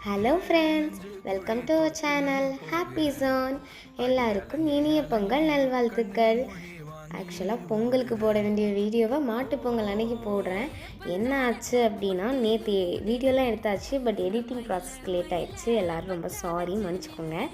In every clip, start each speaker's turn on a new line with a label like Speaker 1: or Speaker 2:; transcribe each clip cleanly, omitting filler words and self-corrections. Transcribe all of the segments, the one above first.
Speaker 1: Hello friends, welcome to our channel happy zone. எல்லாருக்கும் இனிய பொங்கல் நல்வாழ்த்துக்கள். ஆக்சுவலாக பொங்கலுக்கு போட வேண்டிய வீடியோவை மாட்டுப் பொங்கல் அன்னைக்கு போடுறேன். என்ன ஆச்சு அப்படின்னா, நேற்று வீடியோலாம் எடுத்தாச்சு, பட் எடிட்டிங் ப்ராசஸ்க்கு லேட் ஆகிடுச்சு. எல்லோரும் ரொம்ப சாரி, மன்னிச்சுக்கோங்க.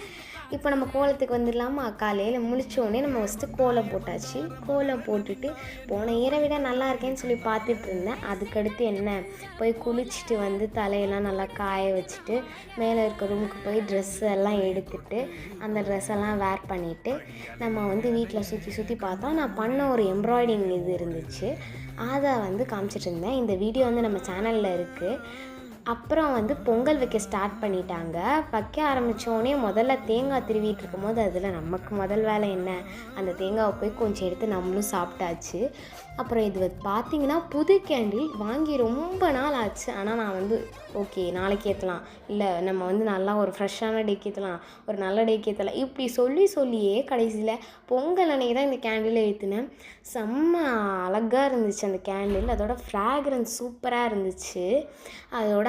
Speaker 1: இப்போ நம்ம கோலத்துக்கு வந்துடலாமா? காலையில் முழிச்சோடனே நம்ம ஃபஸ்ட்டு கோலம் போட்டாச்சு. கோலம் போட்டுட்டு போன இயரை விட நல்லா இருக்கேன்னு சொல்லி பார்த்துட்டு இருந்தேன். அதுக்கடுத்து என்ன, போய் குளிச்சுட்டு வந்து தலையெல்லாம் நல்லா காய வச்சுட்டு மேலே இருக்க ரூமுக்கு போய் ட்ரெஸ்ஸு எல்லாம் எடுத்துட்டு அந்த ட்ரெஸ்ஸெல்லாம் வேர் பண்ணிவிட்டு நம்ம வந்து வீட்டில் சுற்றி சுற்றி பார்த்தா நான் பண்ண ஒரு எம்ப்ராய்டிங் இது இருந்துச்சு. அதை வந்து காமிச்சிட்டு இருந்தேன். இந்த வீடியோ வந்து நம்ம சேனலில் இருக்குது. அப்புறம் வந்து பொங்கல் வைக்க ஸ்டார்ட் பண்ணிட்டாங்க. வைக்க ஆரம்பித்தோடனே முதல்ல தேங்காய் திருவிட்டு இருக்கும்போது அதில் நமக்கு முதல் வேலை என்ன, அந்த தேங்காவை போய் கொஞ்சம் எடுத்து நம்மளும் சாப்பிட்டாச்சு. அப்புறம் இது பார்த்திங்கன்னா புது கேண்டில் வாங்கி ரொம்ப நாள் ஆச்சு. ஆனால் நான் வந்து ஓகே நாளைக்கு ஏற்றலாம், இல்லை நம்ம வந்து நல்லா ஒரு ஃப்ரெஷ்ஷான டேக்கு ஏற்றலாம், ஒரு நல்ல டேக்கு ஏற்றலாம், இப்படி சொல்லியே கடைசியில் பொங்கல் அன்னைக்கு தான் இந்த கேண்டில் ஏற்றினேன். செம்ம அழகாக இருந்துச்சு அந்த கேண்டில். அதோட ஃப்ராக்ரன்ஸ் சூப்பராக இருந்துச்சு.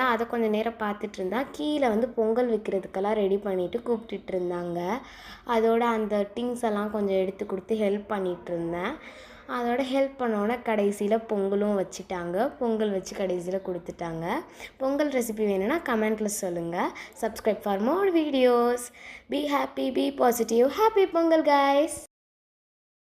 Speaker 1: அதை கொஞ்சம் நேரம் பார்த்துட்டு இருந்தா கீழே வந்து பொங்கல் வைக்கிறதுக்கெல்லாம் ரெடி பண்ணிவிட்டு கூப்பிட்டுட்டு இருந்தாங்க. அதோட அந்த திங்ஸ் எல்லாம் கொஞ்சம் எடுத்து கொடுத்து ஹெல்ப் பண்ணிகிட்டு இருந்தேன். அதோட ஹெல்ப் பண்ணோன்னே கடைசியில் பொங்கலும் வச்சுட்டாங்க. பொங்கல் வச்சு கடைசியில் கொடுத்துட்டாங்க. பொங்கல் ரெசிபி வேணும்னா கமெண்ட்டில் சொல்லுங்கள். Subscribe for more videos. Be happy, be positive. Happy Pongal guys.